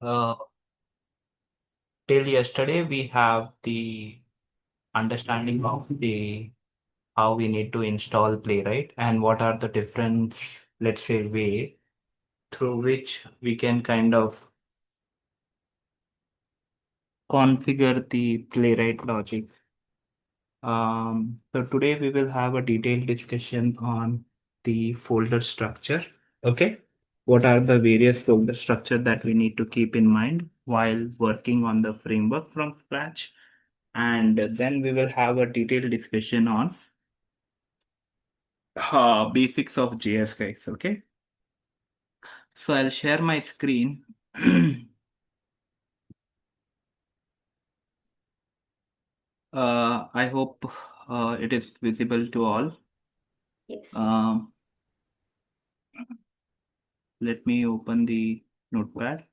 Uh, till yesterday, we have the understanding of the how we need to install Playwright and what are the different, let's say, way through which we can kind of configure the Playwright logic. So today we will have a detailed discussion on the folder structure. Okay. What are the various folder structure that we need to keep in mind while working on the framework from scratch? And then we will have a detailed discussion on basics of JS, guys. Okay. So I'll share my screen. I hope it is visible to all. Yes. Um, Let me open the notepad.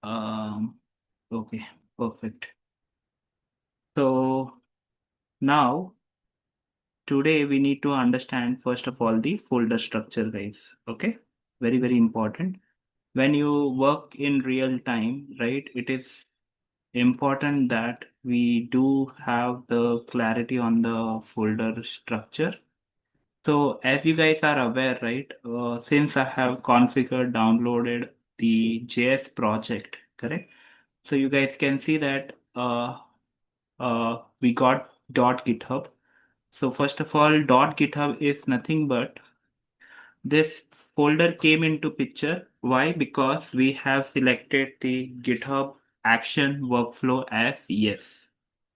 Okay, perfect. So now today we need to understand first of all the folder structure, guys. Okay, very, very important. When you work in real time, right, it is important that we do have the clarity on the folder structure. So as you guys are aware, right, since I have configured, downloaded the JS project, correct? So you guys can see that we got .github. So first of all, .github is nothing but this folder came into picture. Why? Because we have selected the GitHub action workflow as yes.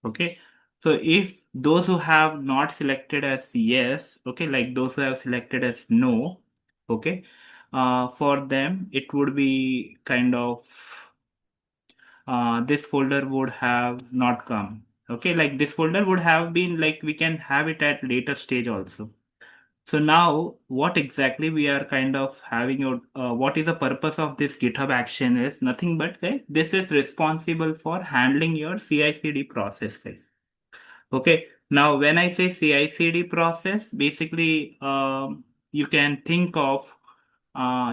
Okay. So if those who have not selected as yes, okay, like those who have selected as no, okay, for them it would be kind of this folder would have not come. Okay, like this folder would have been like we can have it at later stage also. So now, what exactly we are kind of having your, what is the purpose of this GitHub action is nothing but guys, this is responsible for handling your CI/CD process, guys. Okay. Now, when I say CI/CD process, basically, you can think of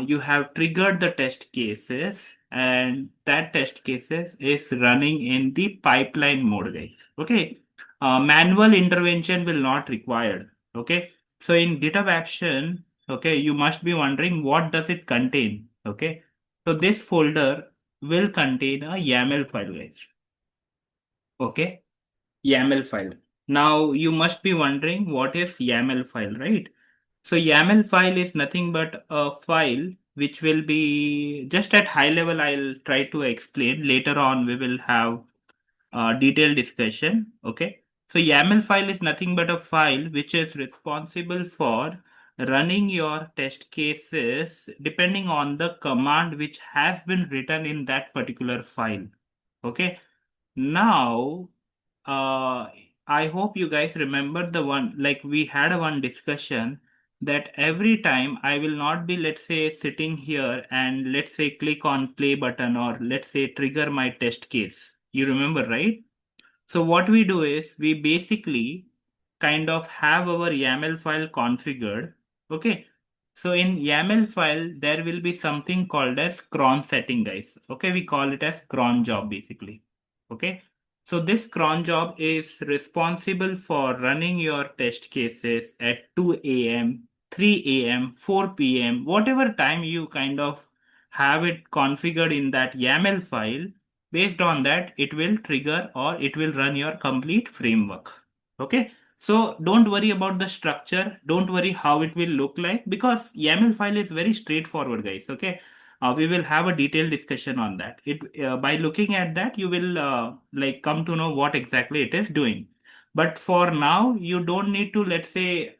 you have triggered the test cases, and that test cases is running in the pipeline mode, guys. Okay. Manual intervention will not required. Okay. So in GitHub action, okay, you must be wondering what does it contain? Okay. So this folder will contain a YAML file, guys. Okay. YAML file. Now you must be wondering what is YAML file, right? So YAML file is nothing but a file which will be just at high level. I'll try to explain later on. We will have a detailed discussion. Okay. So YAML file is nothing but a file which is responsible for running your test cases depending on the command which has been written in that particular file. Okay. Now, uh, I hope you guys remember the one, like we had a one discussion that every time I will not be, let's say, sitting here and let's say click on play button or let's say trigger my test case. You remember, right? So what we do is we basically kind of have our YAML file configured. Okay. So in YAML file, there will be something called as cron setting, guys. Okay. We call it as cron job basically. Okay. So this cron job is responsible for running your test cases at 2 a.m., 3 a.m., 4 p.m., whatever time you kind of have it configured in that YAML file. Based on that, it will trigger or it will run your complete framework. Okay. So don't worry about the structure. Don't worry how it will look like because YAML file is very straightforward, guys. Okay. We will have a detailed discussion on that. It by looking at that, you will like come to know what exactly it is doing. But for now, you don't need to let's say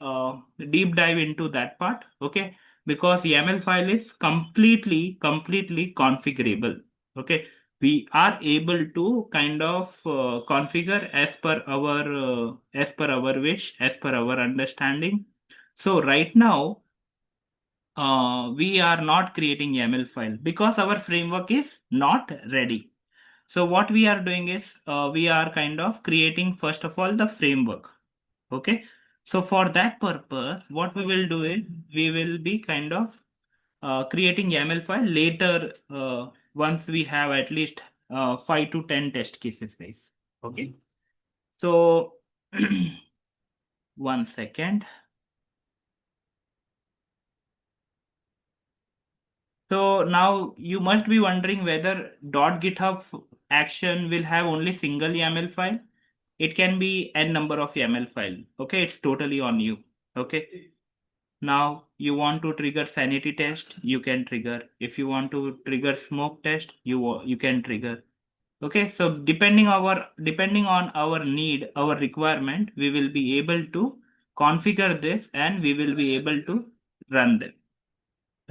deep dive into that part. Okay, because YAML file is completely configurable. Okay, we are able to kind of configure as per our wish, as per our understanding. So right now we are not creating YAML file because our framework is not ready. So what we are doing is we are kind of creating first of all the framework. Okay. So for that purpose, what we will do is we will be kind of creating YAML file later once we have at least 5 to 10 test cases, guys. Okay. So one second. So now you must be wondering whether .github action will have only single YAML file. It can be n number of YAML file. Okay, it's totally on you. Okay. Now you want to trigger sanity test, you can trigger. If you want to trigger smoke test, you can trigger. Okay, so depending on our need, our requirement, we will be able to configure this and we will be able to run them.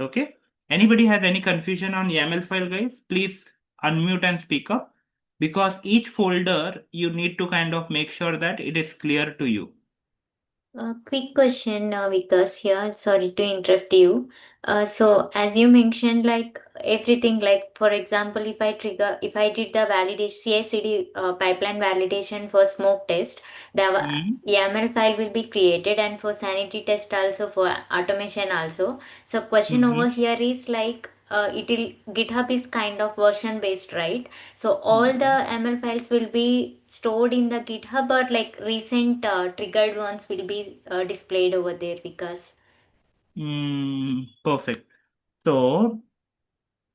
Okay. Anybody has any confusion on YAML file, guys? Please unmute and speak up because each folder you need to kind of make sure that it is clear to you. Quick question, Vikas here. Sorry to interrupt you. So as you mentioned, like everything, like for example, if I did the validation, CI/CD pipeline validation for smoke test, the Hmm. YAML file will be created, and for sanity test also, for automation also. So question over Hmm. here is like, GitHub is kind of version based, right? So all the Hmm. ML files will be stored in the GitHub, or like recent triggered ones will be displayed over there, because Perfect. So,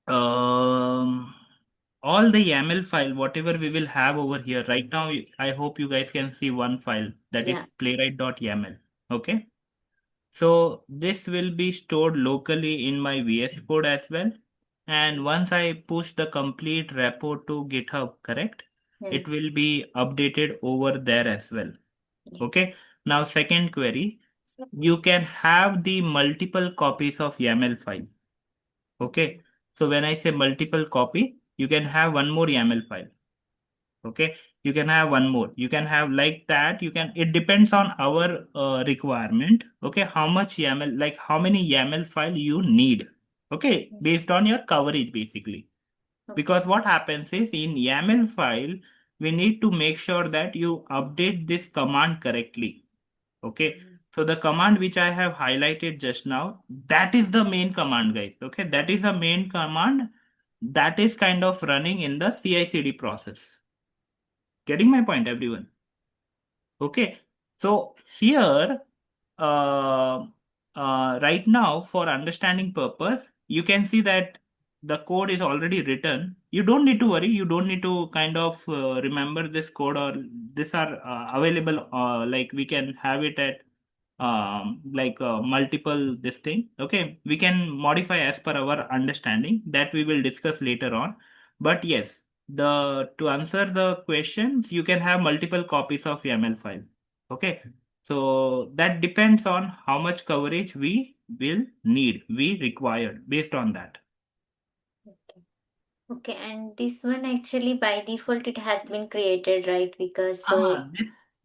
um, all the YAML file, whatever we will have over here right now, I hope you guys can see one file that yeah. is playwright.yaml. Okay. So this will be stored locally in my VS Code as well. And once I push the complete repo to GitHub, correct? Hmm. It will be updated over there as well. Yeah. Okay. Now, second query, you can have the multiple copies of YAML file. Okay. So when I say multiple copy, you can have one more YAML file. Okay, you can have one more, you can have like that, you can, it depends on our requirement. Okay, how much YAML, like how many YAML file you need. Okay, Hmm. based on your coverage basically. Okay. Because what happens is in YAML file we need to make sure that you update this command correctly. Okay, Mhm. so the command which I have highlighted just now, that is the main command, guys. Okay, that is the main command that is kind of running in the CI/CD process. Getting my point, everyone? Okay. So here, uh, right now, for understanding purpose, you can see that the code is already written. You don't need to worry. You don't need to kind of remember this code, or these are available. Like we can have it at like multiple this thing. Okay, we can modify as per our understanding, that we will discuss later on. But yes, the to answer the questions, you can have multiple copies of YAML file. Okay, so that depends on how much coverage we will need, we require based on that. Okay. Okay, and this one actually by default it has been created, right? Because so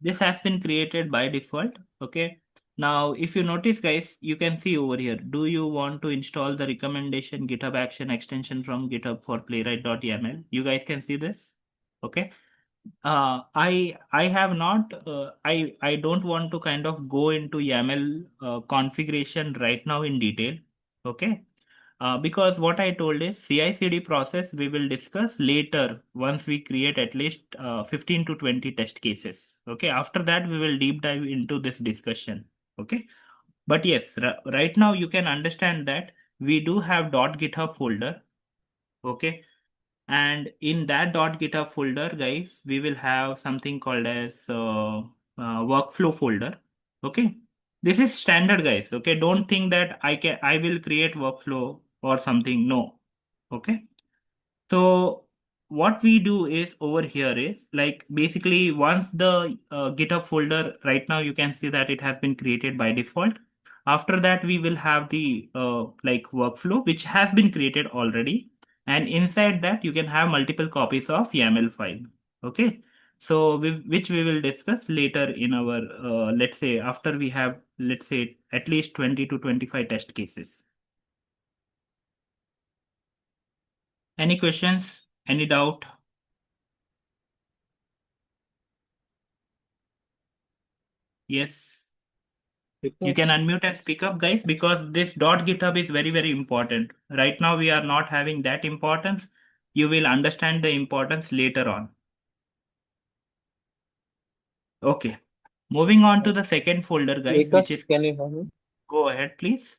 This has been created by default. Okay. Now, if you notice, guys, you can see over here. Do you want to install the recommendation GitHub action extension from GitHub for playwright.yaml? You guys can see this. Okay. I have not. I don't want to kind of go into YAML configuration right now in detail. Okay. Because what I told is CI/CD process we will discuss later once we create at least 15 to 20 test cases. Okay, after that we will deep dive into this discussion. Okay, but yes, right now you can understand that we do have .github folder. Okay, and in that .github folder, guys, we will have something called as workflow folder. Okay, this is standard, guys. Okay, don't think that I will create workflow or something. No. Okay, so what we do is over here is like basically once the GitHub folder, right now you can see that it has been created by default. After that, we will have the like workflow which has been created already, and inside that you can have multiple copies of YAML file. Okay, so which we will discuss later in our let's say after we have, let's say, at least 20 to 25 test cases. Any questions? Any doubt? Yes. You can Because unmute and speak up, guys, because this .github is very, very important. Right now, we are not having that importance. You will understand the importance later on. Okay. Moving on to the second folder, guys, which is, can you hear me? go ahead, please.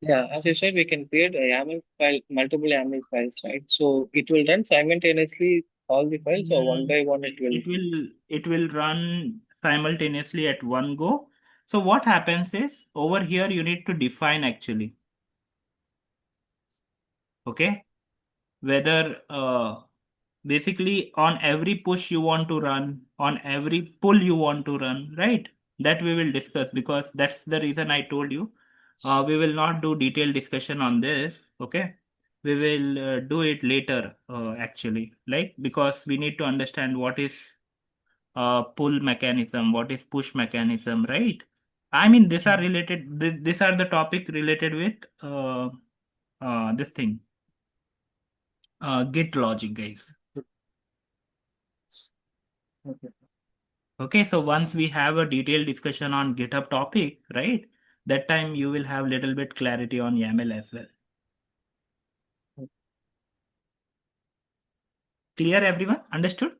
Yeah, as you said, we can create a YAML file, multiple YAML files, right? So it will run simultaneously all the files, or one Mm, by one it will. it will run simultaneously at one go. So what happens is over here you need to define actually, okay, whether basically on every push you want to run, on every pull you want to run, right? That we will discuss because that's the reason I told you. We will not do detailed discussion on this, okay? We will do it later, actually, like because we need to understand what is pull mechanism, what is push mechanism, right? I mean, these are related. These are the topic related with this thing, Git logic, guys. Okay. Okay, so once we have a detailed discussion on GitHub topic, right? That time you will have little bit clarity on YAML as well. Clear, everyone? Understood?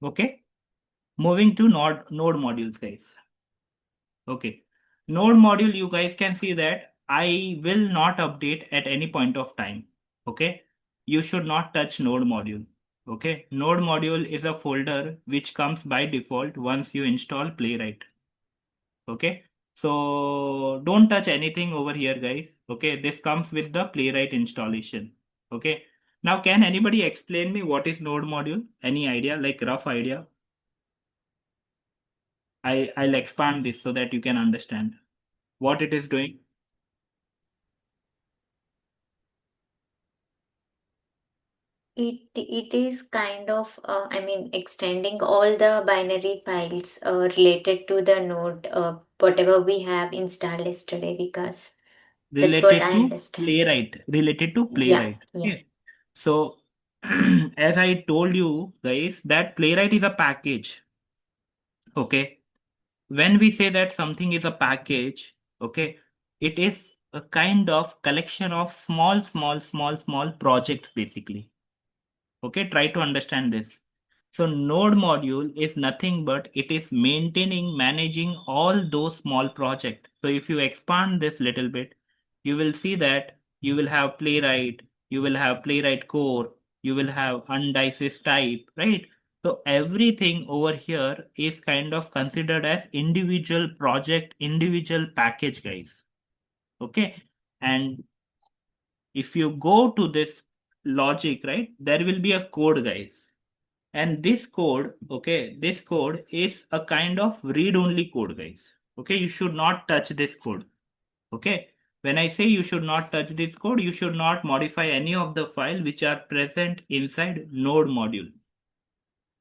Okay. Moving to node modules, guys. Okay. Node module, you guys can see that I will not update at any point of time. Okay. You should not touch node module. Okay. Node module is a folder which comes by default once you install Playwright. Okay. So don't touch anything over here, guys. Okay. This comes with the Playwright installation. Okay. Now, can anybody explain me what is node module? Any idea, like rough idea? I'll expand this so that you can understand what it is doing. It is kind of I mean extending all the binary files related to the node whatever we have installed yesterday, because that's what related I to understand. Yeah, playwright. yeah. Okay, so as I told you guys that playwright is a package. Okay, when we say that something is a package, okay, it is a kind of collection of small projects basically. Okay, try to understand this. So node module is nothing but it is maintaining, managing all those small projects. So if you expand this little bit, you will see that you will have playwright, you will have playwright core, you will have undices type, right? So everything over here is kind of considered as individual project, individual package, guys. Okay. And if you go to this logic, right, there will be a code, guys. And this code, okay, this code is a kind of read-only code, guys. Okay, you should not touch this code. Okay, when I say you should not touch this code, you should not modify any of the file which are present inside node module.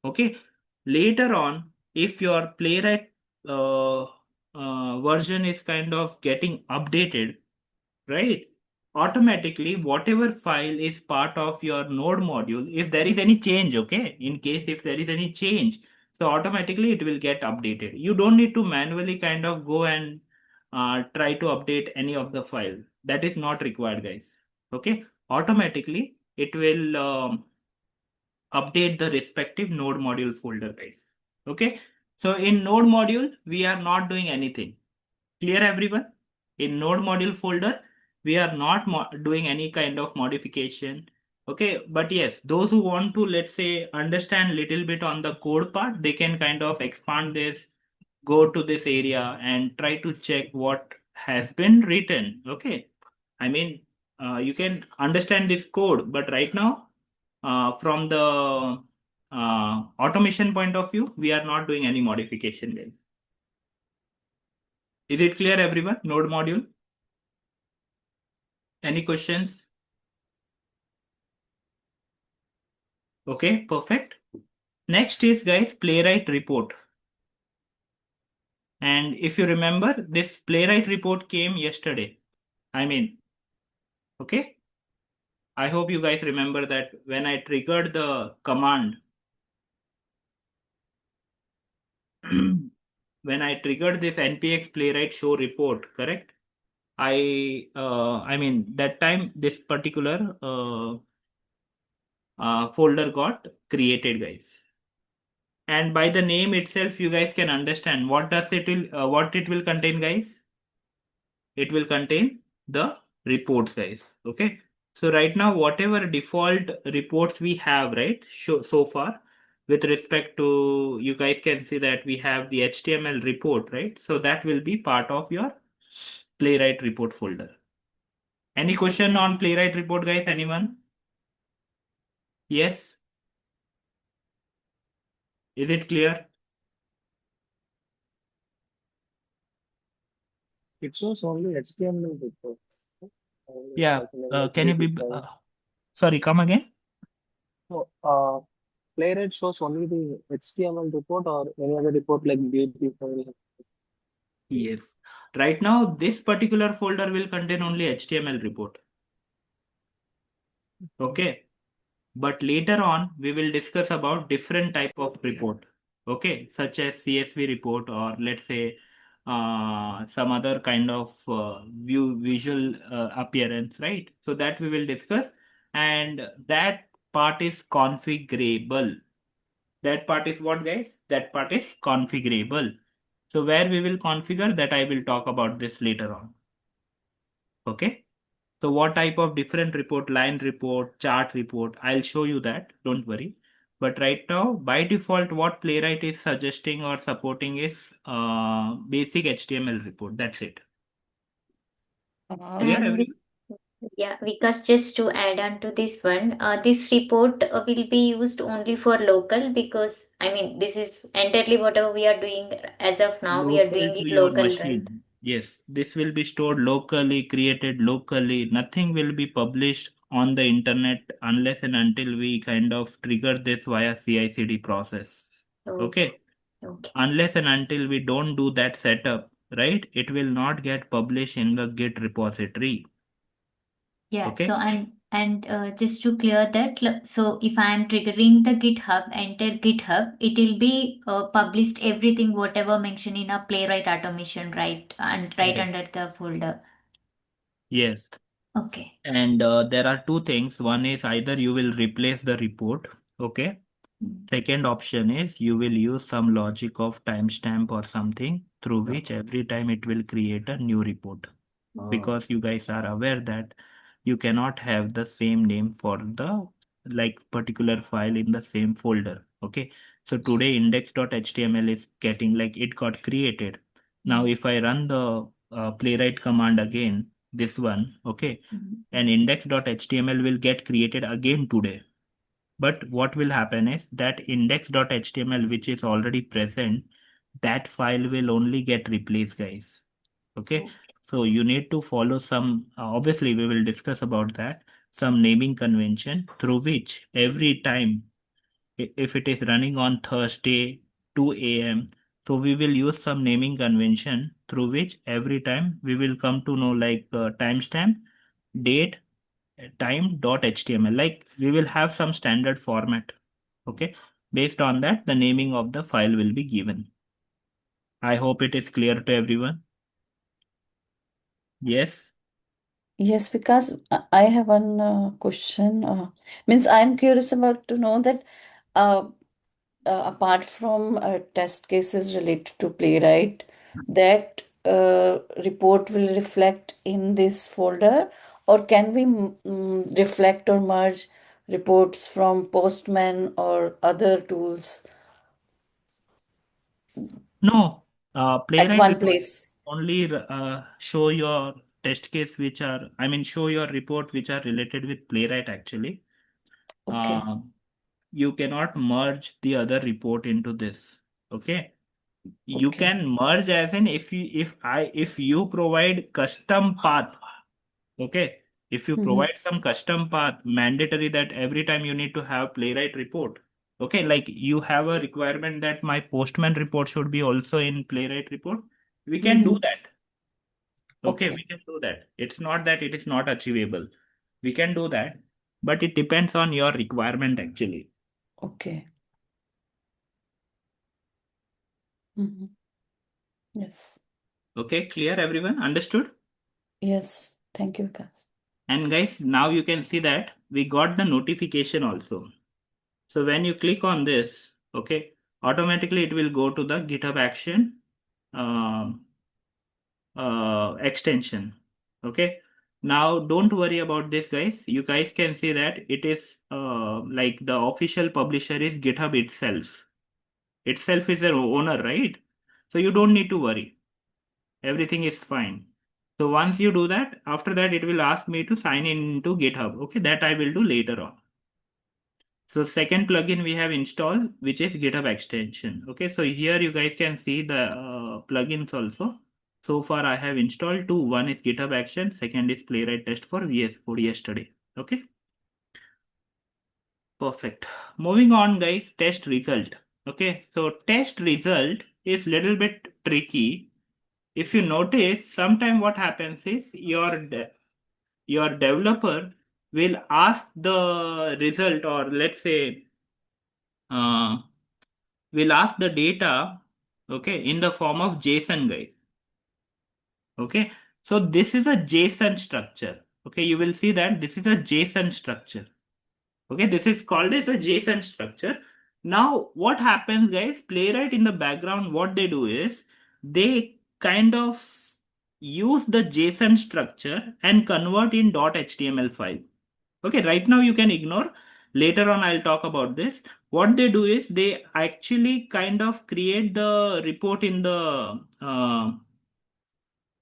Okay, later on, if your playwright version is kind of getting updated, right? Automatically, whatever file is part of your node module, if there is any change, okay, in case if there is any change, so automatically it will get updated. You don't need to manually kind of go and try to update any of the file. That is not required, guys. Okay, automatically it will update the respective node module folder, guys. Okay, so in node module, we are not doing anything. Clear, everyone? In node module folder, we are not doing any kind of modification. Okay, but yes, those who want to, let's say, understand little bit on the code part, they can kind of expand this, go to this area and try to check what has been written. Okay, I mean, you can understand this code, but right now, from the automation point of view, we are not doing any modification there. Is it clear, everyone? Node module? Any questions? Okay, perfect. Next is, guys, playwright report. And if you remember, this playwright report came yesterday. I mean, okay. I hope you guys remember that when I triggered the command, when I triggered this npx playwright show report, correct? I mean that time this particular folder got created, guys. And by the name itself, you guys can understand what it will contain, guys. It will contain the reports, guys. Okay. So right now, whatever default reports we have, right, so far, with respect to, you guys can see that we have the HTML report, right? So that will be part of your Playwright report folder. Any question on Playwright report, guys? Anyone? Yes? Is it clear? It shows only HTML reports. Only Yeah. calculated Can you activity be, file. sorry, come again? So, Playwright shows only the HTML report or any other report like beauty file. Yes. Right now, this particular folder will contain only HTML report. Okay. But later on, we will discuss about different type of report. Okay. Such as CSV report, or let's say some other kind of visual appearance, right? So that we will discuss. And that part is configurable. That part is what, guys? That part is configurable. So where we will configure that, I will talk about this later on. Okay. So what type of different report, line report, chart report, I'll show you that. Don't worry. But right now, by default, what Playwright is suggesting or supporting is basic HTML report. That's it. Clear, And everyone? yeah, because just to add on to this one, this report will be used only for local, because I mean this is entirely whatever we are doing as of now, we are Local doing to it your local, right? machine. Yes, this will be stored locally, created locally. Nothing will be published on the internet unless and until we kind of trigger this via CI/CD process. Okay, Okay. okay. Unless and until we don't do that setup, right, it will not get published in the Git repository. Yeah, so Okay. just to clear that, so if I am triggering the GitHub, enter GitHub, it will be published everything whatever mentioned in a Playwright automation, right? And right Correct. under the folder. Yes. Okay. And there are two things. One is either you will replace the report. Okay. Mm. Second option is you will use some logic of timestamp or something through which every time it will create a new report. Oh, Because you guys are aware that you cannot have the same name for the like particular file in the same folder. Okay. So today index.html is getting like it got created. Now mm, if I run the playwright command again, this one, okay, mm, and index.html will get created again today. But what will happen is that index.html, which is already present, that file will only get replaced, guys. Okay. oh, So you need to follow some, obviously, we will discuss about that, some naming convention through which every time, if it is running on Thursday, 2 a.m., so we will use some naming convention through which every time we will come to know like timestamp, date, time.html. Like we will have some standard format. Okay. Based on that, the naming of the file will be given. I hope it is clear to everyone. Yes. Yes, because I have one question. Means I'm curious about to know that uh, apart from test cases related to Playwright, that report will reflect in this folder, or can we reflect or merge reports from Postman or other tools No, at Playwright one report place? only show your test case which are, I mean, show your report which are related with Playwright actually. Okay, Uh, you cannot merge the other report into this. Okay. You okay. can merge as in if you provide custom path. Okay. If you Mm-hmm. provide some custom path, mandatory that every time you need to have playwright report. Okay, like you have a requirement that my postman report should be also in playwright report. We can Mm-hmm. do that. Okay, Okay, we can do that. It's not that it is not achievable. We can do that, but it depends on your requirement actually. okay. Mhm. Yes. Okay, clear everyone? Understood? Yes. Thank you, Vikas. And guys, now you can see that we got the notification also. So when you click on this, okay, automatically it will go to the GitHub action um, extension. Okay. Now don't worry about this, guys. You guys can see that it is like the official publisher is GitHub itself. Itself is their owner, right? So you don't need to worry. Everything is fine. So once you do that, after that it will ask me to sign in into GitHub. Okay, that I will do later on. So second plugin we have installed, which is GitHub extension. Okay, so here you guys can see the plugins also. So far I have installed two. One is GitHub Action, second is Playwright Test for VS Code yesterday. Okay, perfect. Moving on, guys, test result. Okay, so test result is little bit tricky. If you notice, sometime what happens is your developer will ask the result, or let's say uh, will ask the data, okay, in the form of JSON, guys. Okay, so this is a JSON structure. Okay, you will see that this is a JSON structure. Okay, this is called as a JSON structure. Now what happens, guys, Playwright in the background, what they do is they kind of use the JSON structure and convert in .html file. Okay, right now you can ignore. Later on, I'll talk about this. What they do is they actually kind of create the report in the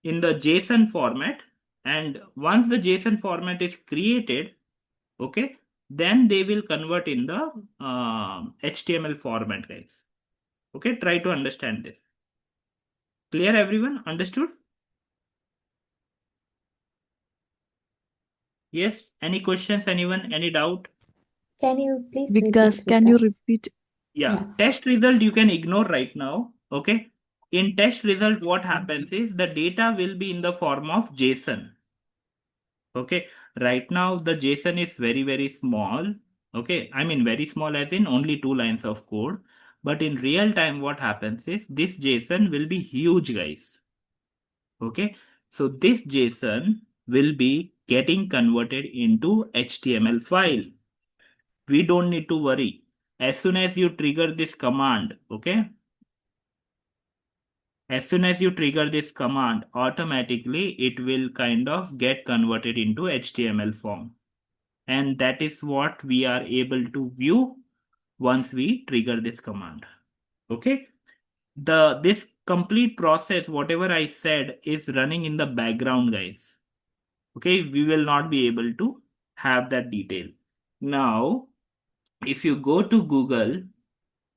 JSON format, and once the JSON format is created, okay, then they will convert in the HTML format, guys. Okay, try to understand this. Clear, everyone? Understood? Yes. Any questions? Anyone? Any doubt? Can you please Vikas, repeat, can you Vikas? repeat? Yeah, Yeah. test result you can ignore right now. Okay. In test result, what happens is the data will be in the form of JSON. Okay. Right now, the JSON is very, very small. Okay. I mean, very small as in only 2 lines of code. But in real time, what happens is this JSON will be huge, guys. Okay. So this JSON will be getting converted into HTML file. We don't need to worry. As soon as you trigger this command, okay, as soon as you trigger this command, automatically it will kind of get converted into HTML form. And that is what we are able to view once we trigger this command. Okay. This complete process, whatever I said, is running in the background, guys. Okay. We will not be able to have that detail. Now, if you go to Google,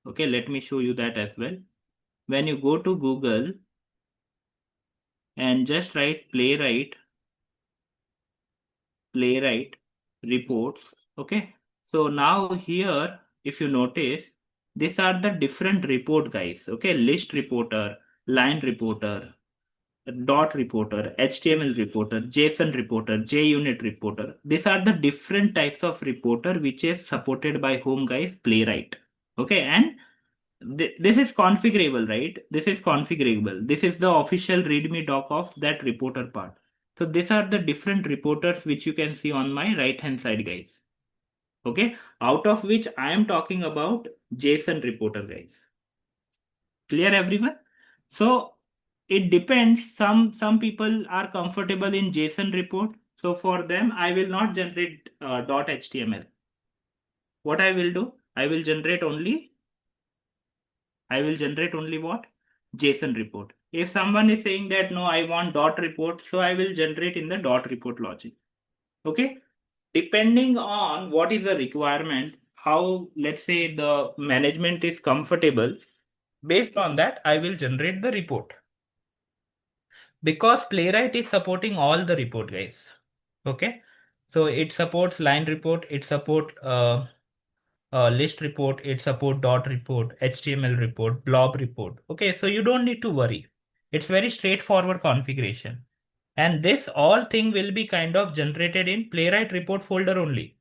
okay, let me show you that as well. When you go to Google and just write playwright reports, okay, so now here if you notice, these are the different report, guys. Okay, list reporter, line reporter, dot reporter, HTML reporter, JSON reporter, JUnit reporter. These are the different types of reporter which is supported by whom, guys? Playwright. Okay, and this is configurable, right? This is configurable. This is the official README doc of that reporter part. So these are the different reporters which you can see on my right hand side, guys. Okay, out of which I am talking about JSON reporter, guys. Clear, everyone? So it depends. Some people are comfortable in JSON report. So for them, I will not generate .html. What I will do? I will generate only what? JSON report. If someone is saying that no, I want dot report, so I will generate in the dot report logic. Okay. Depending on what is the requirement, how, let's say, the management is comfortable, based on that, I will generate the report. Because Playwright is supporting all the report, guys. Okay. So it supports line report, it supports list report, it support dot report, HTML report, blob report. Okay, so you don't need to worry. It's very straightforward configuration. And this all thing will be kind of generated in Playwright report folder only.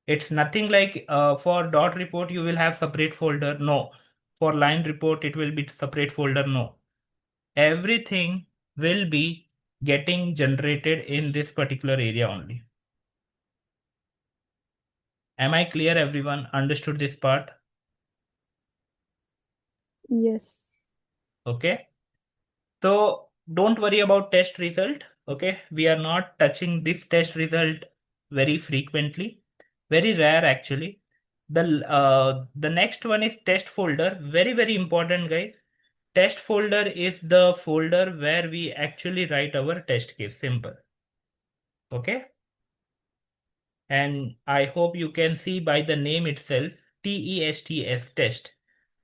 It's nothing like for dot report you will have separate folder. No. for line report it will be separate folder. No, everything will be getting generated in this particular area only. Am I clear, everyone? Understood this part? Yes. Okay. So don't worry about test result. Okay. We are not touching this test result very frequently. Very rare actually. The next one is test folder. Very, very important, guys. Test folder is the folder where we actually write our test case. Simple. Okay. And I hope you can see by the name itself, TESTS test.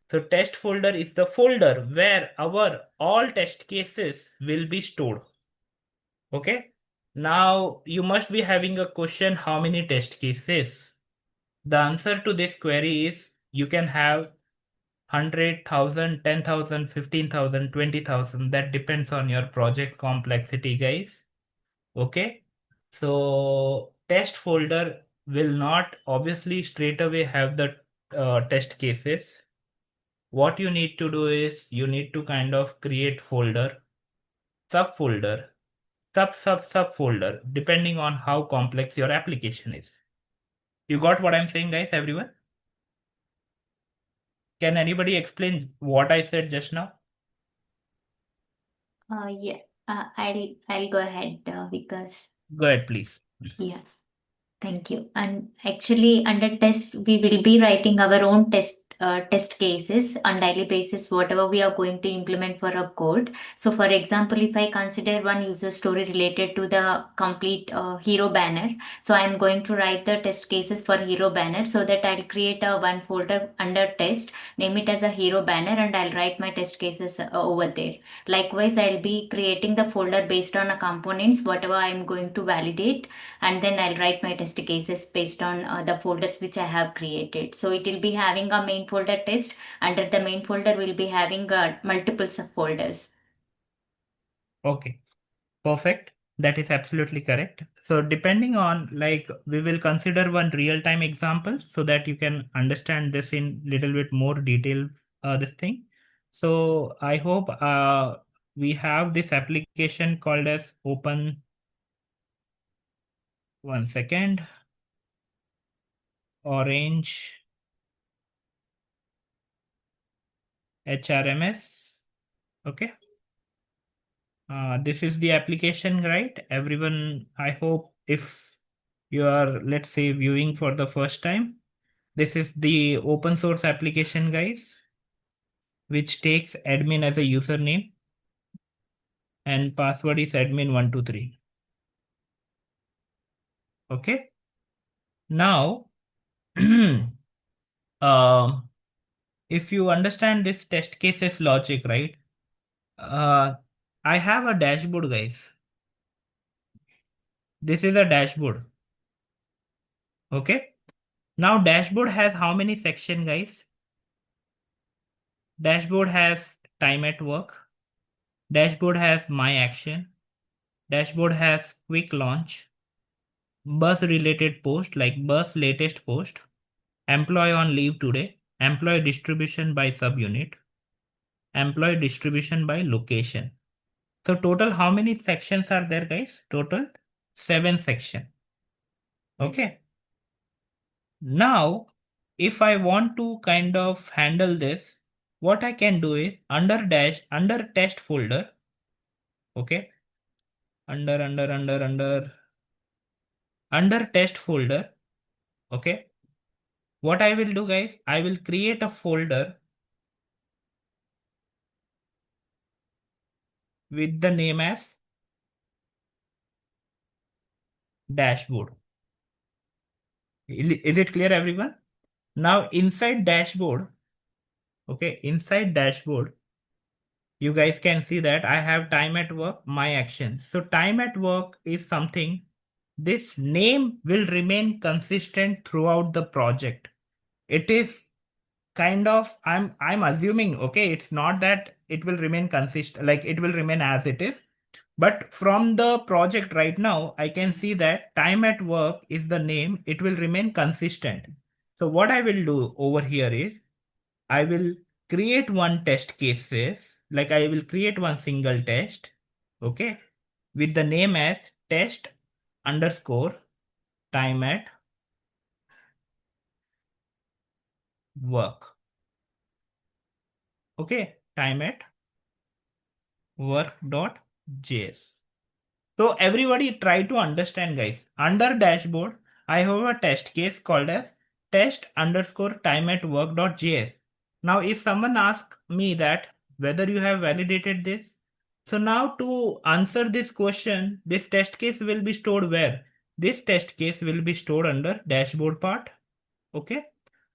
So test folder is the folder where our all test cases will be stored. Okay. Now you must be having a question, how many test cases? The answer to this query is you can have 100,000, 10,000, 15,000, 20,000. That depends on your project complexity, guys. Okay. So test folder will not obviously straight away have the test cases. What you need to do is you need to kind of create folder, subfolder, subfolder, depending on how complex your application is. You got what I'm saying, guys, everyone? Can anybody explain what I said just now? Yeah. I'll go ahead, because Go ahead, please. yeah. Thank you. And actually, under tests, we will be writing our own test cases on daily basis, whatever we are going to implement for a code. So, for example, if I consider one user story related to the complete hero banner, so I am going to write the test cases for hero banner, so that I'll create a one folder under test, name it as a hero banner, and I'll write my test cases over there. Likewise, I'll be creating the folder based on a components, whatever I'm going to validate, and then I'll write my test cases based on the folders which I have created. So it will be having a main folder test. Under the main folder, we'll be having multiple subfolders. Okay, perfect. That is absolutely correct. So depending on, like, we will consider one real-time example so that you can understand this in little bit more detail, this thing. So I hope we have this application called as open, one second, Orange HRMS. Okay. This is the application, right? Everyone, I hope if you are, let's say, viewing for the first time, this is the open source application, guys, which takes admin as a username and password is admin123. Okay. Now, um, if you understand this test cases logic, right? I have a dashboard, guys. This is a dashboard. Okay. Now dashboard has how many section, guys? Dashboard has time at work. Dashboard has my action. Dashboard has quick launch. Bus related post like bus latest post. Employee on leave today. Employee distribution by subunit. Employee distribution by location. So total how many sections are there, guys? Total 7 sections. Okay. Now, if I want to kind of handle this, what I can do is under test folder. Okay. Under test folder. Okay. What I will do, guys, I will create a folder with the name as dashboard. Is it clear, everyone? Now inside dashboard, okay, inside dashboard, you guys can see that I have time at work, my action. So time at work is something, this name will remain consistent throughout the project. It is kind of, I'm assuming, okay, it's not that it will remain consistent, like it will remain as it is. But from the project right now, I can see that time at work is the name, it will remain consistent. So what I will do over here is I will create one test cases, like I will create one single test, okay, with the name as test underscore time at work. Okay, time at work.js. So everybody try to understand, guys. Under dashboard, I have a test case called as test underscore time at work.js. Now, if someone asks me that whether you have validated this, so now to answer this question, this test case will be stored where? This test case will be stored under dashboard part. Okay.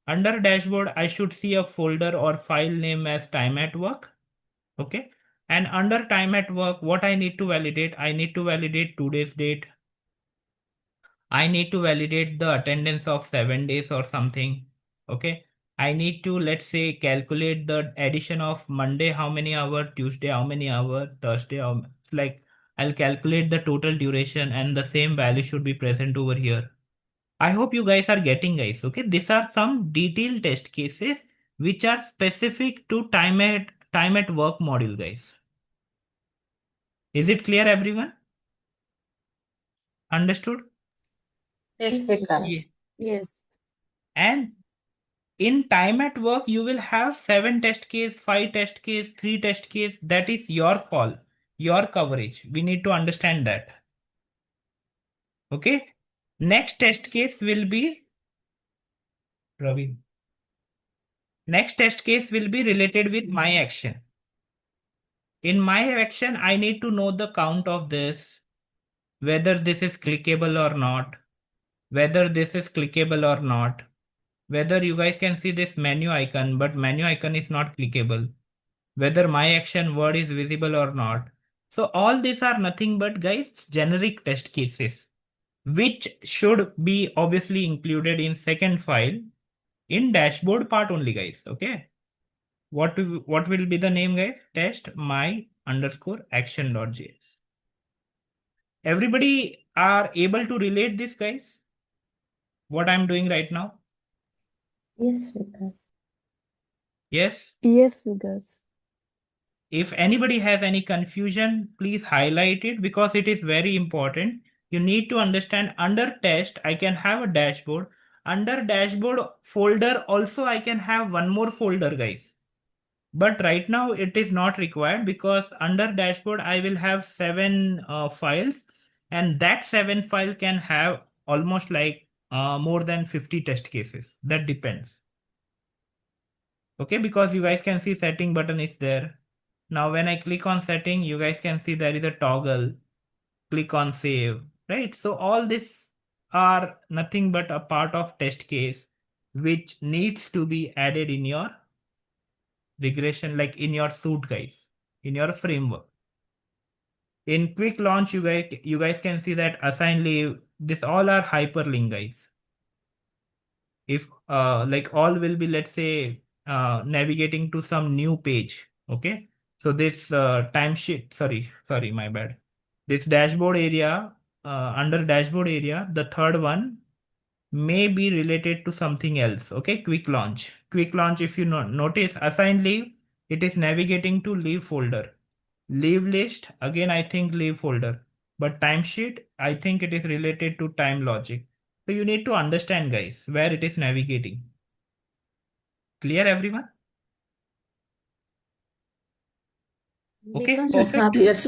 Under dashboard, I should see a folder or file name as time at work. Okay. And under time at work, what I need to validate? I need to validate today's date. I need to validate the attendance of 7 days or something. Okay. I need to, let's say, calculate the addition of Monday, how many hour, Tuesday, how many hour, Thursday, like I'll calculate the total duration and the same value should be present over here. I hope you guys are getting, guys. Okay. These are some detailed test cases which are specific to time at work module, guys. Is it clear, everyone? Understood? Yes, Yes, Vikas. Yeah. Yes. And in time at work, you will have 7 test case, 5 test case, 3 test case. That is your call, your coverage. We need to understand that. Okay. Next test case will be Ravi. Next test case will be related with my action. In my action, I need to know the count of this, whether this is clickable or not, whether this is clickable or not, whether you guys can see this menu icon, but menu icon is not clickable, whether my action word is visible or not. So all these are nothing but, guys, generic test cases, which should be obviously included in second file in dashboard part only, guys. Okay. What will be the name, guys? Test my underscore action.js. Everybody are able to relate this, guys? What I'm doing right now? yes, Vikas. Yes. Yes, Vikas. If anybody has any confusion, please highlight it because it is very important. You need to understand under test, I can have a dashboard. Under dashboard folder, also I can have one more folder, guys. But right now it is not required because under dashboard, I will have 7 files and that 7 file can have almost like more than 50 test cases. That depends. Okay, because you guys can see setting button is there. Now when I click on setting, you guys can see there is a toggle. Click on save, right? So all this are nothing but a part of test case which needs to be added in your regression, like in your suite, guys, in your framework. In quick launch, you guys can see that assign leave. This all are hyperlink, guys. If like all will be, let's say, navigating to some new page. Okay. So this timesheet, sorry, my bad. This dashboard area, under dashboard area, the third one may be related to something else. Okay. Quick launch. Quick launch, if you notice, assign leave, it is navigating to leave folder. Leave list, again, I think leave folder. But timesheet, I think it is related to time logic. So you need to understand, guys, where it is navigating. Clear, everyone? Okay, Because perfect. Yes,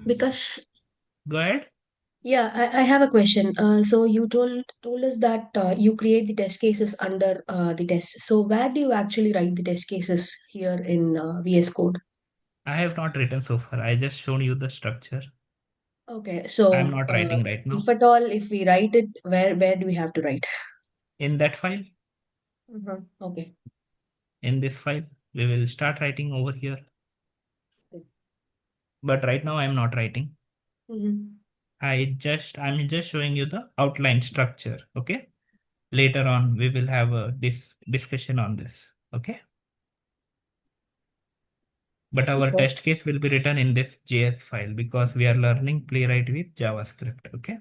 because Go ahead. yeah, I have a question. So you told us that you create the test cases under the test. So where do you actually write the test cases here in VS Code? I have not written so far. I just shown you the structure. Okay, I am so not writing right if now. at all, if we write it, where do we have to write? In that file, Okay. in this file, we will start writing over here. But right now, I am not writing. Mm-hmm. I'm just showing you the outline structure. Okay. Later on, we will have a discussion on this. Okay. But our test Because case will be written in this JS file because we are learning playwright with JavaScript. Okay.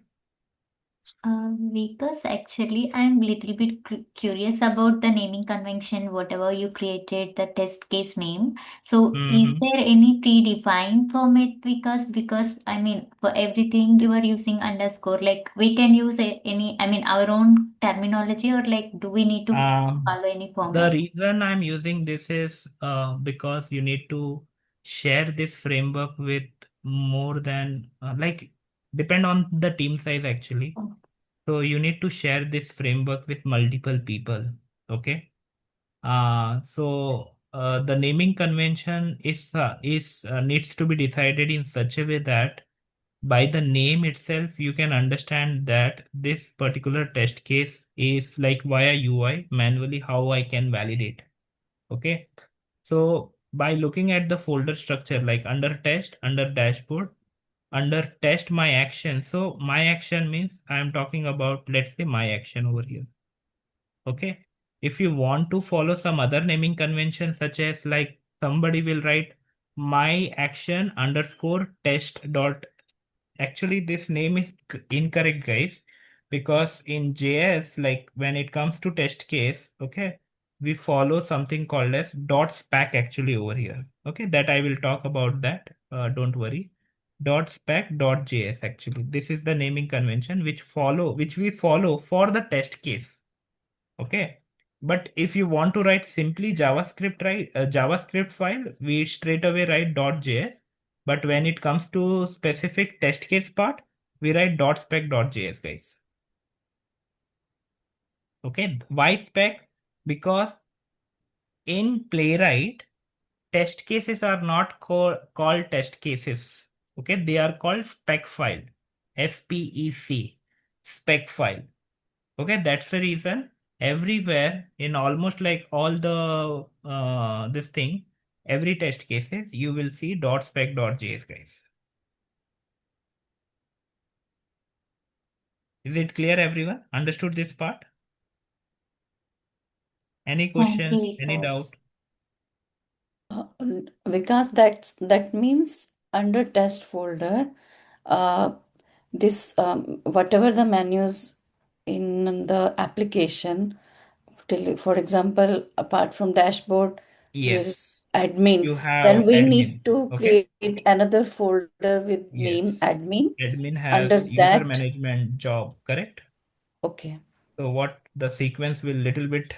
Because actually I'm little bit curious about the naming convention, whatever you created, the test case name. So is there any predefined format? Because I mean for everything you are using underscore, like we can use any, I mean our own terminology, or like do we need to follow any The format? reason I'm using this is because you need to share this framework with more than like depend on the team size actually. Oh, So you need to share this framework with multiple people. Okay. The naming convention is needs to be decided in such a way that by the name itself you can understand that this particular test case is like via UI manually how I can validate. Okay. So by looking at the folder structure like under test, under dashboard, under test my action. So my action means I am talking about, let's say, my action over here. Okay. If you want to follow some other naming convention, such as like somebody will write my action underscore test dot. Actually, this name is incorrect, guys, because in JS, like when it comes to test case, okay, we follow something called as dot spec actually over here. Okay, that I will talk about that. Don't worry. Dot spec dot JS actually. This is the naming convention which we follow for the test case. Okay. But if you want to write simply JavaScript, right, a JavaScript file, we straight away write .js. But when it comes to specific test case part, we write .spec.js, guys. Okay. Why spec? Because in Playwright, test cases are not called test cases. Okay. They are called spec file. SPEC. Spec file. Okay, that's the reason everywhere in almost like all the this thing, every test cases, you will see .spec.js, guys. Is it clear, everyone? Understood this part? Any thank you, questions? Any Vikas. doubt? Because that means under test folder, uh, this whatever the menus in the application, for example, apart from dashboard, there is Yes, admin. you have Then we admin. need to Okay. create another folder with name Yes, admin. admin Under has user that, management job, correct? okay, So what the sequence will little bit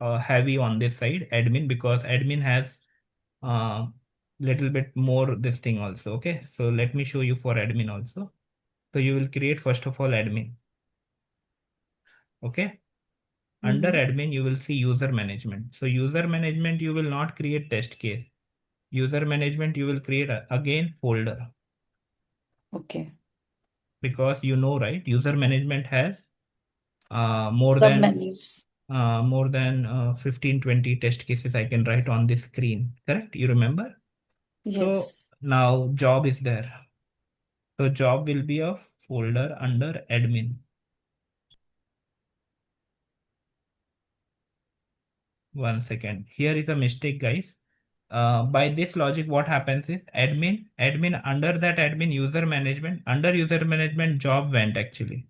heavy on this side, admin, because admin has little bit more this thing also. Okay, so let me show you for admin also. So you will create first of all admin. Okay, under mm-hmm. admin you will see user management. So user management you will not create test case. User management you will create again folder, Okay, because you know, right, user management has more sub than menus. 15-20 test cases I can write on this screen, correct? You remember? So Yes, now job is there. So job will be a folder under admin. One second. Here is a mistake, guys. By this logic, what happens is admin under that admin under user management job went actually.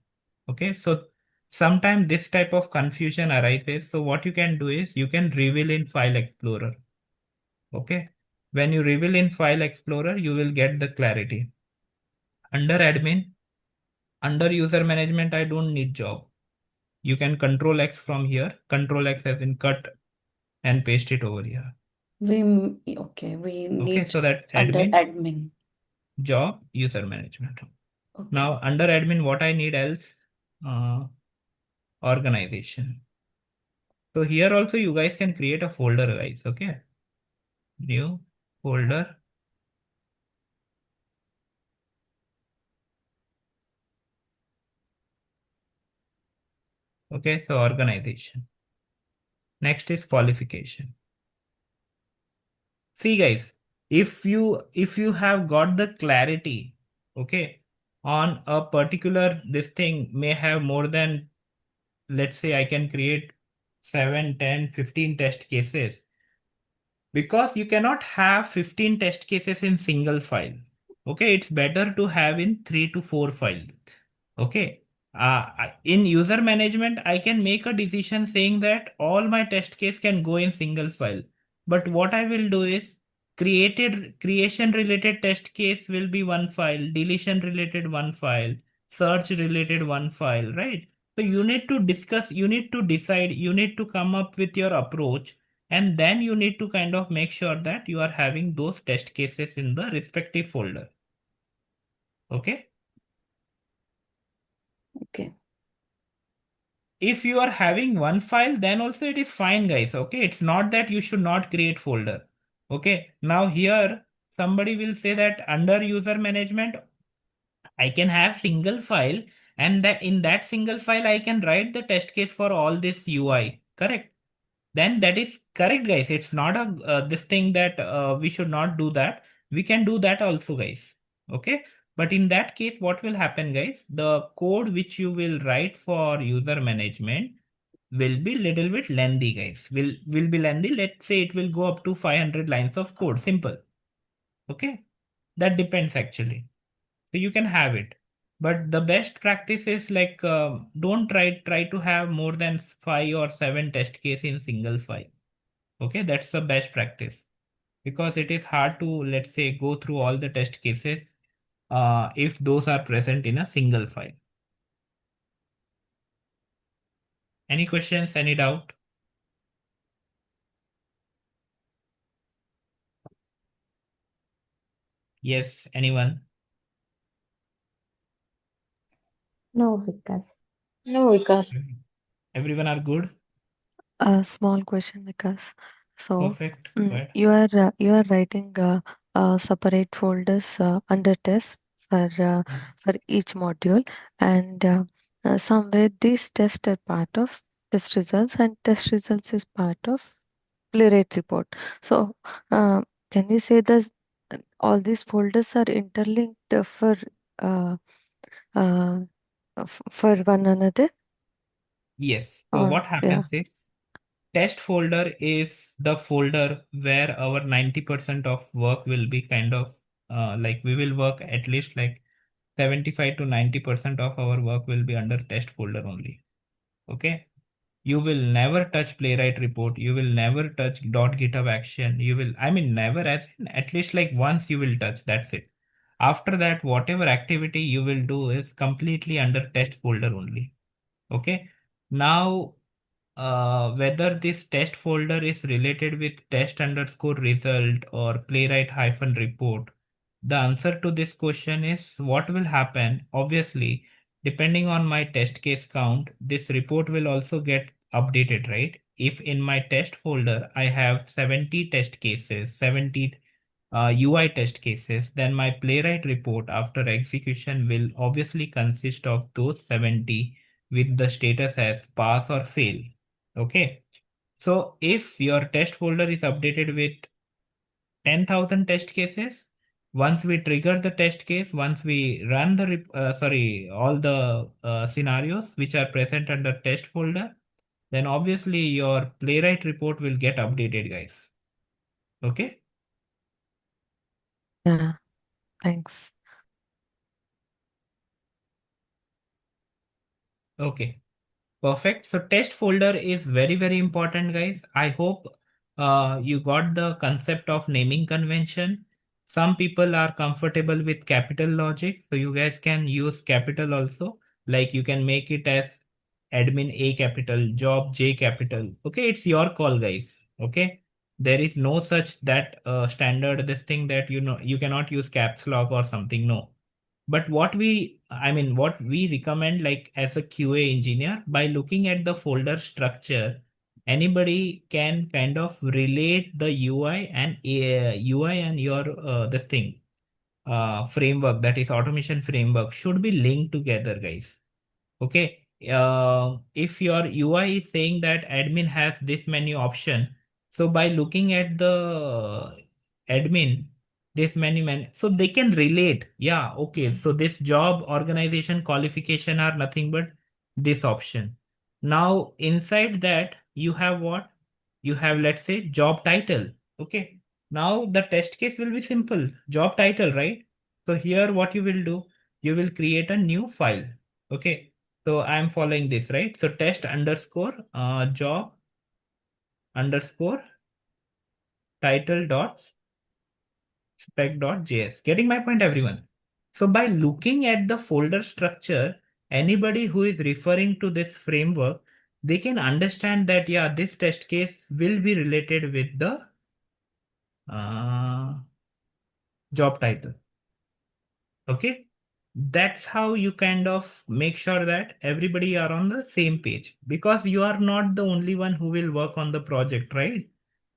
Okay, so sometimes this type of confusion arises. So what you can do is you can reveal in File Explorer. Okay, when you reveal in File Explorer, you will get the clarity. Under admin, under user management, I don't need job. You can control X from here. Control X as in cut and paste it over here. we Okay, need so that under admin, admin. job, user management. Okay. Now under admin, what I need else? Uh, Organization. So here also you guys can create a folder, guys. Okay, new folder. Okay, so organization. Next is qualification. See, guys, if you have got the clarity, okay, on a particular this thing may have more than, let's say I can create 7, 10, 15 test cases, because you cannot have 15 test cases in single file. Okay, it's better to have in 3 to 4 files. Okay, In user management, I can make a decision saying that all my test case can go in single file. But what I will do is creation related test case will be one file, deletion related one file, search related one file, right? So you need to discuss, you need to decide, you need to come up with your approach, and then you need to kind of make sure that you are having those test cases in the respective folder. Okay. Okay. If you are having one file, then also it is fine, guys. Okay, it's not that you should not create folder. Okay, now here somebody will say that under user management I can have single file, and that in that single file I can write the test case for all this UI, correct? Then that is correct, guys. It's not a this thing that we should not do that. We can do that also, guys. Okay, but in that case what will happen, guys? The code which you will write for user management will be little bit lengthy, guys. Will be lengthy. Let's say it will go up to 500 lines of code. Simple. Okay, that depends actually. So you can have it, but the best practice is like don't try to have more than 5 or 7 test case in single file. Okay, that's the best practice, because it is hard to, let's say, go through all the test cases if those are present in a single file. Any questions, any doubt? Yes, anyone? No, Vikas. No, Vikas. Everyone are good? A small question, Vikas. So, Perfect. Go ahead. you are writing separate folders under test for each module, and somewhere these tests are part of test results, and test results is part of playwright report. So, uh, can we say that all these folders are interlinked uh, uh, for one another? Yes. So Or what yeah. happens is test folder is the folder where our 90% of work will be kind of like we will work at least like 75 to 90% of our work will be under test folder only. Okay. You will never touch playwright report. You will never touch .github action. You will, I mean, never, as in at least like once you will touch. That's it. After that, whatever activity you will do is completely under test folder only. Okay. Now, whether this test folder is related with test underscore result or playwright hyphen report, the answer to this question is what will happen. Obviously, depending on my test case count, this report will also get updated, right? If in my test folder I have 70 test cases, 70 UI test cases, then my playwright report after execution will obviously consist of those 70 with the status as pass or fail. Okay. So if your test folder is updated with 10,000 test cases, once we trigger the test case, once we run the, all the scenarios which are present under test folder, then obviously your playwright report will get updated, guys. Okay. Yeah, thanks. Okay. Perfect. So test folder is very, very important, guys. I hope you got the concept of naming convention. Some people are comfortable with capital logic, so you guys can use capital also. Like you can make it as admin A capital, job J capital. Okay, it's your call, guys. Okay. There is no such that standard this thing that you know you cannot use caps lock or something. No, but what we recommend, like as a QA engineer, by looking at the folder structure, anybody can kind of relate the UI and your this thing framework, that is automation framework, should be linked together, guys. Okay. If your UI is saying that admin has this many option, so by looking at the admin, this many, so they can relate. Yeah. Okay. So this job organization qualification are nothing but this option. Now inside that you have what? You have, let's say, job title. Okay. Now the test case will be simple. Job title, right? So here what you will do, you will create a new file. Okay. So I'm following this, right? So test underscore job underscore title dot spec.js. Getting my point, everyone? So by looking at the folder structure, anybody who is referring to this framework, they can understand that, yeah, this test case will be related with the job title. Okay. That's how you kind of make sure that everybody are on the same page, because you are not the only one who will work on the project, right?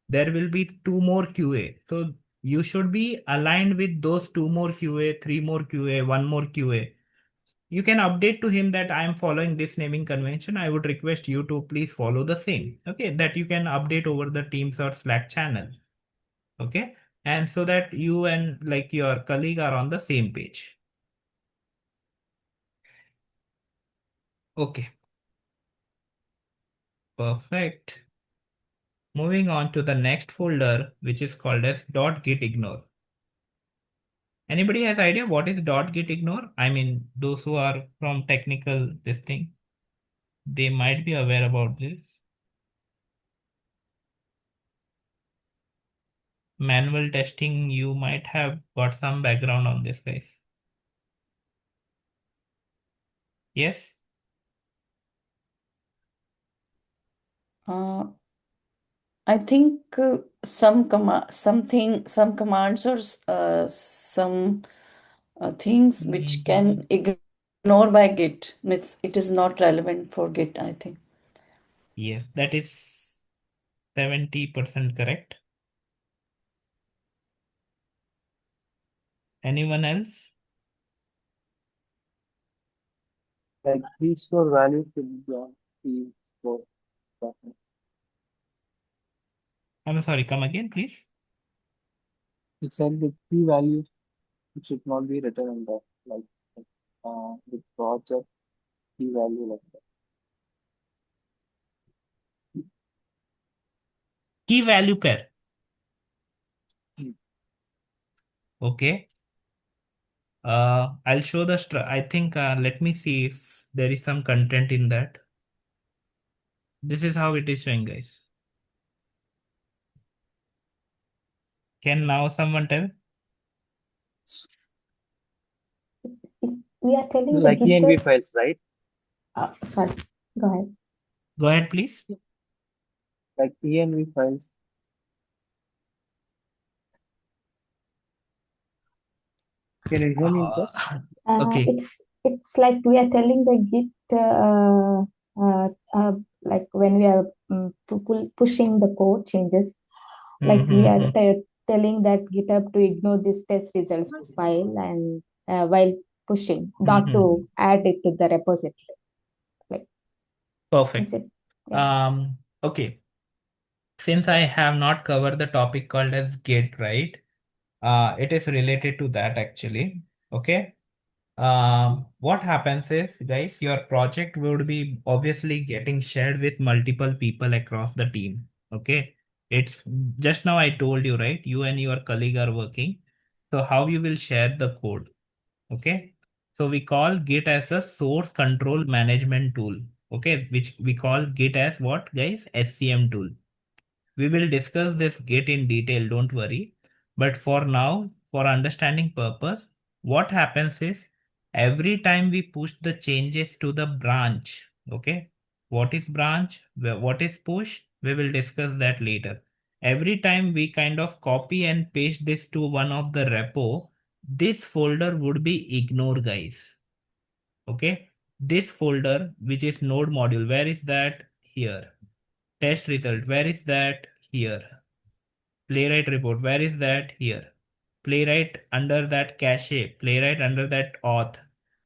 There will be two more QA. So you should be aligned with those two more QA, three more QA, one more QA. You can update to him that I am following this naming convention. I would request you to please follow the same. Okay, that you can update over the Teams or Slack channel. Okay, and so that you and like your colleague are on the same page. Okay, perfect. Moving on to the next folder, which is called as .gitignore. Anybody has idea what is .gitignore? I mean, those who are from technical this thing, they might be aware about this. Manual testing, you might have got some background on this, guys. Yes? I think some commands or some things which can ignore by Git. It is not relevant for Git, I think. Yes, that is 70% correct. Anyone else? Like these four values should be on the four document. I'm sorry, come again, please. It said the key values should not be written in the like the project key value like that. Key value pair. Hmm. Okay. I'll show the I think let me see if there is some content in that. This is how it is showing, guys. Can now someone tell? We are telling the Like GitHub. env files, right? Sorry, go ahead. Go ahead, please. Like env files. Can you hear me, Uh, Gus? okay. It's like we are telling the Git, like when we are pushing the code changes, like we are Mm-hmm. telling that GitHub to ignore this test results file and while pushing, not to add it to the repository. Like, is Perfect. it? Yeah. Okay. Since I have not covered the topic called as Git, right? It is related to that actually. Okay. What happens is, guys, your project would be obviously getting shared with multiple people across the team. Okay. It's just now I told you, right? You and your colleague are working. So how you will share the code? Okay. So we call Git as a source control management tool. Okay. Which we call Git as what, guys? SCM tool. We will discuss this Git in detail, don't worry. But for now, for understanding purpose, what happens is every time we push the changes to the branch, okay? What is branch? What is push? We will discuss that later. Every time we kind of copy and paste this to one of the repo, this folder would be ignore, guys. Okay? This folder, which is node module, where is that? Here. Test result, where is that? Here. Playwright report, where is that? Here. Playwright under that cache, playwright under that auth.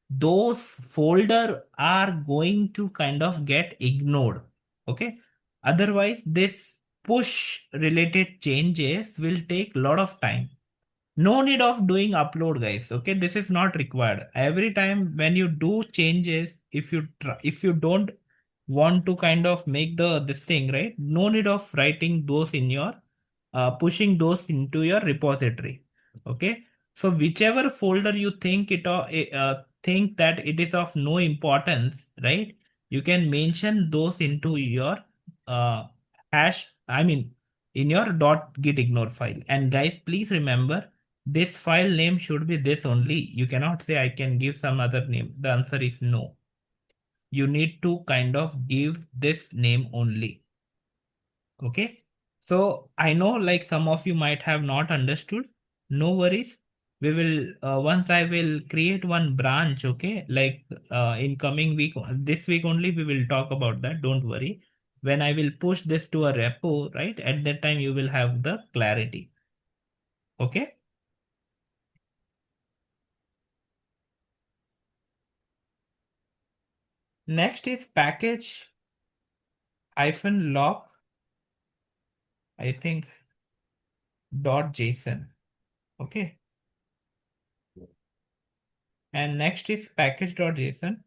Those folder are going to kind of get ignored. Okay. Otherwise, this push related changes will take a lot of time. No need of doing upload, guys. Okay, this is not required. Every time when you do changes, if you don't want to kind of make the this thing, right, no need of writing those in your pushing those into your repository. Okay, so whichever folder you think think that it is of no importance, right? You can mention those into your uh, hash, I mean, in your .git ignore file. And guys, please remember, this file name should be this only. You cannot say I can give some other name. The answer is no. You need to kind of give this name only. Okay. So I know like some of you might have not understood. No worries. We will once I will create one branch, okay? Like in coming week, this week only we will talk about that. Don't worry. When I will push this to a repo, right? At that time you will have the clarity. Okay. Next is package hyphen lock, I think .json. Okay. And next is package.json.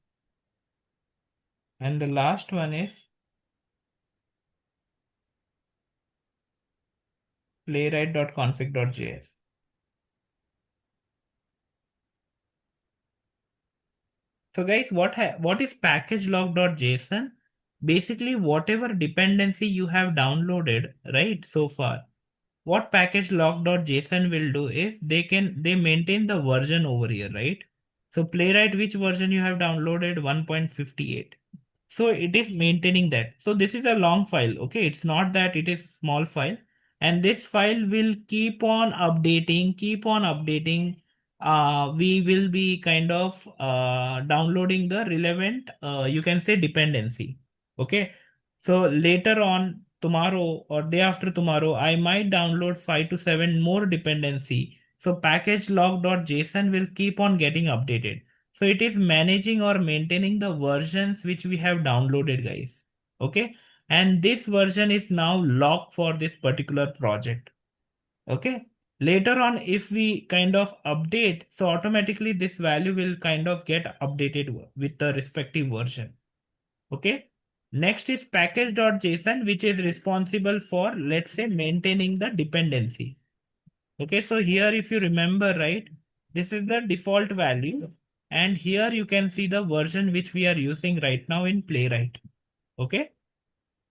And the last one is playwright.config.js. So guys, what is package-lock.json? Basically, whatever dependency you have downloaded, right, so far, what package-lock.json will do is they maintain the version over here, right? So playwright, which version you have downloaded? 1.58. So it is maintaining that. So this is a long file. Okay, it's not that it is small file, and this file will keep on updating, keep on updating. We will be kind of downloading the relevant, you can say, dependency. Okay, so later on, tomorrow or day after tomorrow, I might download 5 to 7 more dependency. So package log.json will keep on getting updated. So it is managing or maintaining the versions which we have downloaded, guys. Okay. And this version is now locked for this particular project. Okay. Later on, if we kind of update, so automatically this value will kind of get updated with the respective version. Okay. Next is package.json, which is responsible for, let's say, maintaining the dependency. Okay, so here if you remember, right, this is the default value, and here you can see the version which we are using right now in Playwright. Okay,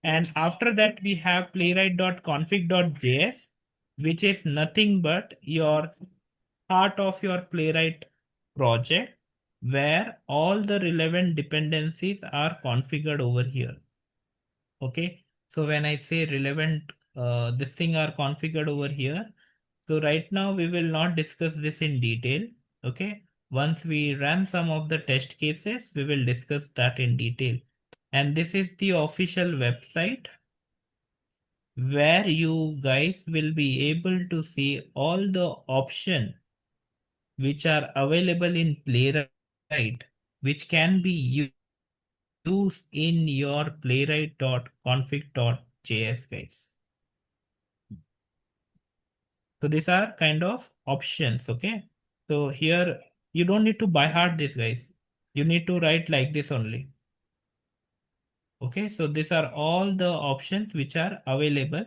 and after that we have playwright.config.js, which is nothing but your part of your Playwright project, where all the relevant dependencies are configured over here. Okay, so when I say relevant, this thing are configured over here. So right now we will not discuss this in detail. Okay, once we run some of the test cases, we will discuss that in detail. And this is the official website where you guys will be able to see all the options which are available in Playwright, which can be used in your playwright.config.js, guys. So these are kind of options. Okay, so here you don't need to by heart this, guys. You need to write like this only. Okay, so these are all the options which are available,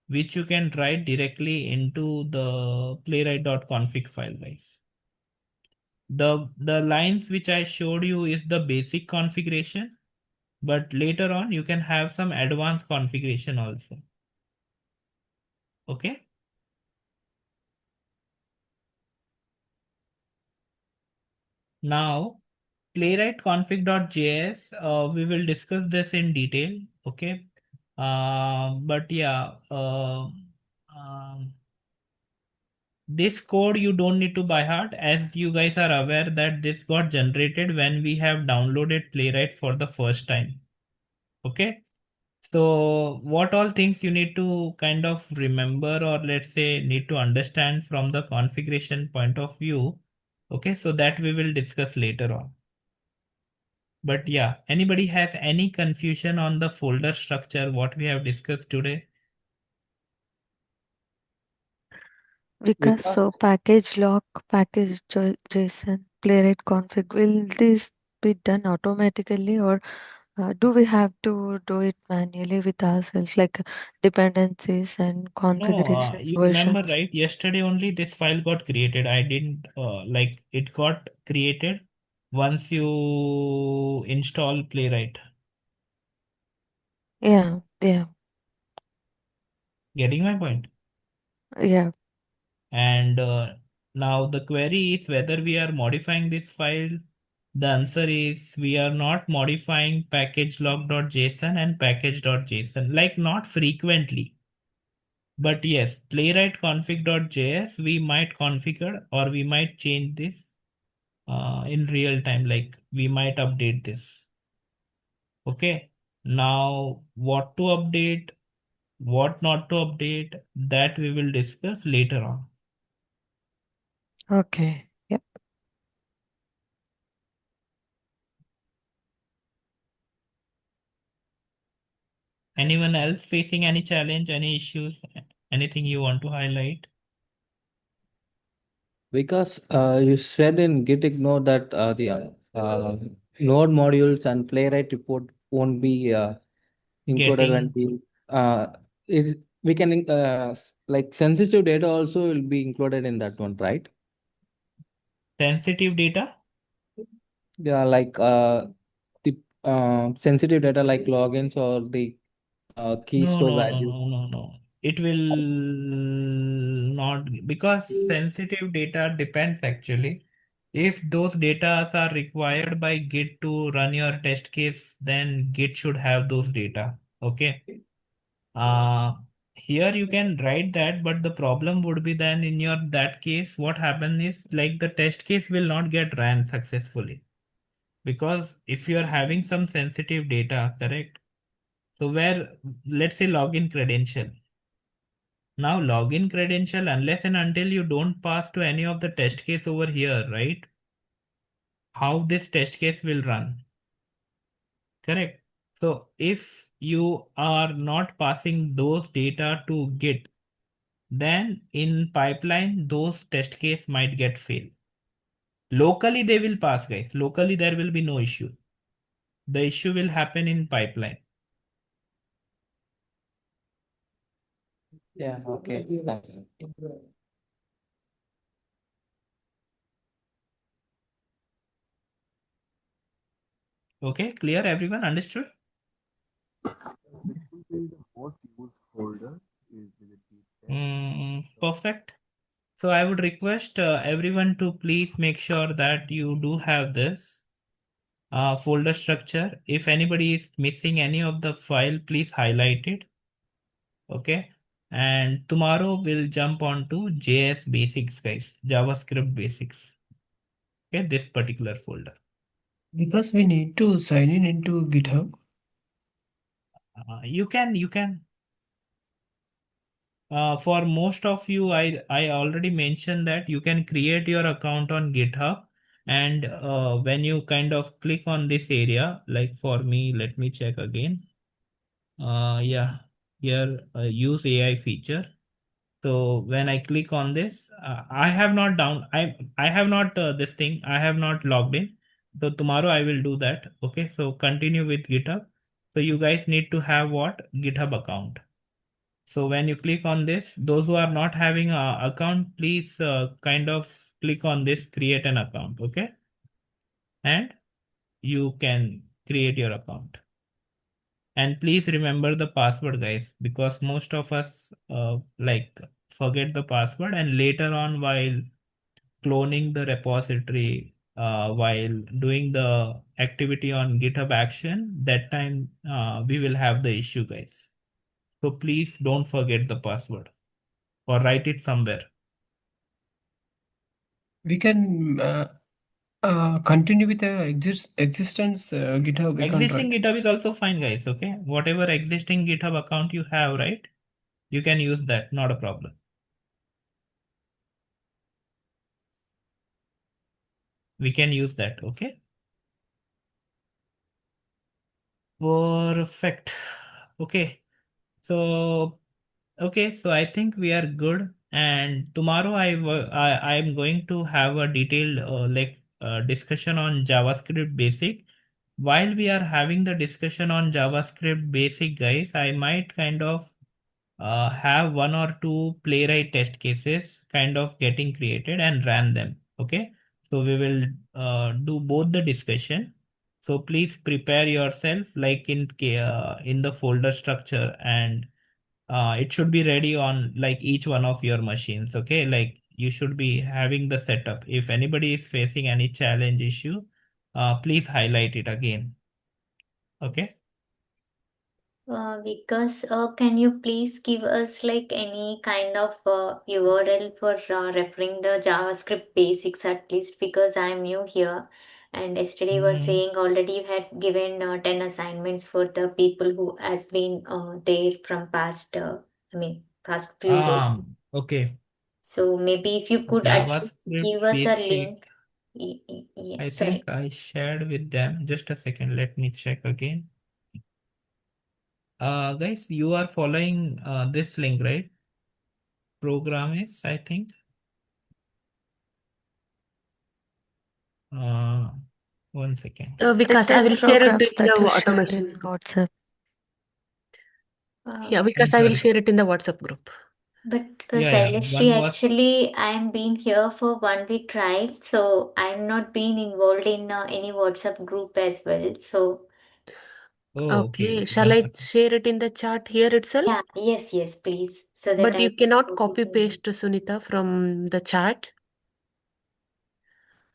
which you can write directly into the playwright.config file, guys. The lines which I showed you is the basic configuration, but later on you can have some advanced configuration also. Okay. Now playwright config.js, we will discuss this in detail. Okay. But yeah, this code you don't need to by heart, as you guys are aware that this got generated when we have downloaded Playwright for the first time. Okay. So what all things you need to kind of remember, or let's say need to understand from the configuration point of view. Okay. So that we will discuss later on. But yeah, anybody has any confusion on the folder structure, what we have discussed today? Because Vikas, so package lock, JSON, playwright config, will this be done automatically, or do we have to do it manually with ourselves, like dependencies and No, configurations, you remember, versions? right? Yesterday only this file got created. I didn't like it got created. once you install Playwright. Yeah, yeah, Getting my point? yeah. And now the query is whether we are modifying this file. The answer is we are not modifying package-lock.json and package.json, like not frequently. But yes, playwright.config.js we might configure or we might change this in real time, like we might update this. Okay. Now, what to update, what not to update, that we will discuss later on. Okay. Yeah. Anyone else facing any challenge, any issues, anything you want to highlight? Because you said in git ignore that the node modules and playwright report won't be included when Getting we it, we can like sensitive data also will be included in that one, right? sensitive data? Yeah, like the sensitive data like logins or the key No, store no, no, value. no, no, no. It will not, because sensitive data depends actually. If those data are required by Git to run your test case, then Git should have those data. Okay. Uh, Here you can write that, but the problem would be then in your that case, what happens is like the test case will not get ran successfully. Because if you are having some sensitive data, correct? So where, let's say login credential. Now login credential, unless and until you don't pass to any of the test case over here, right? How this test case will run, correct? So if you are not passing those data to Git, then in pipeline, those test case might get fail. Locally, they will pass, guys. Locally, there will be no issue. The issue will happen in pipeline. Yeah, okay. Thanks. Okay, clear? Everyone understood? Which will be the most used folder is will it be test? Perfect. So I would request everyone to please make sure that you do have this folder structure. If anybody is missing any of the file, please highlight it. Okay. And tomorrow we'll jump on to JS basics, guys. JavaScript basics. Okay, this particular folder. Because we need to sign in into GitHub. You can. For most of you, I already mentioned that you can create your account on GitHub. And when you kind of click on this area, like for me, let me check again. Yeah, here use AI feature. So when I click on this, I have not down. I have not this thing. I have not logged in. So tomorrow I will do that. Okay. So continue with GitHub. So you guys need to have what GitHub account. So when you click on this, those who are not having a account, please kind of click on this, create an account. Okay. And you can create your account. And please remember the password, guys, because most of us like forget the password, and later on while cloning the repository, while doing the activity on GitHub action, that time we will have the issue, guys. So please don't forget the password or write it somewhere. We can continue with the existence GitHub account, Existing right? GitHub is also fine, guys. Okay. Whatever existing GitHub account you have, right? You can use that. Not a problem. We can use that. Okay. Perfect. Okay. So, okay. So I think we are good. And tomorrow I am going to have a detailed discussion on JavaScript basic. While we are having the discussion on JavaScript basic, guys, I might kind of have one or two playwright test cases kind of getting created and ran them. Okay. So we will do both the discussion. So please prepare yourself like in the folder structure, and it should be ready on like each one of your machines. Okay, like you should be having the setup. If anybody is facing any challenge issue, please highlight it again. Okay. Because can you please give us like any kind of URL for referring the JavaScript basics at least, because I'm new here, and yesterday was Mm, saying already you had given 10 assignments for the people who has been there from past past few days. okay. So maybe if you could at least JavaScript give us a basic. link. Yeah, I sorry. think I shared with them. Just a second. Let me check again. Guys, you are following this link, right? Program is, I think. Uh, 1 second. It Vikas, I are will share it programs in that the are shared automation. in WhatsApp. Yeah, Vikas, I'm I will sorry. share it in the WhatsApp group. But Yeah. Shailashri, One was. actually, I'm been here for 1 week trial, so I'm not being involved in any WhatsApp group as well. So Oh, okay. Okay, Okay. shall One I second. share it in the chat here itself? yeah, yes, please, so that But I you can cannot focus copy on. paste Sunita from the chat.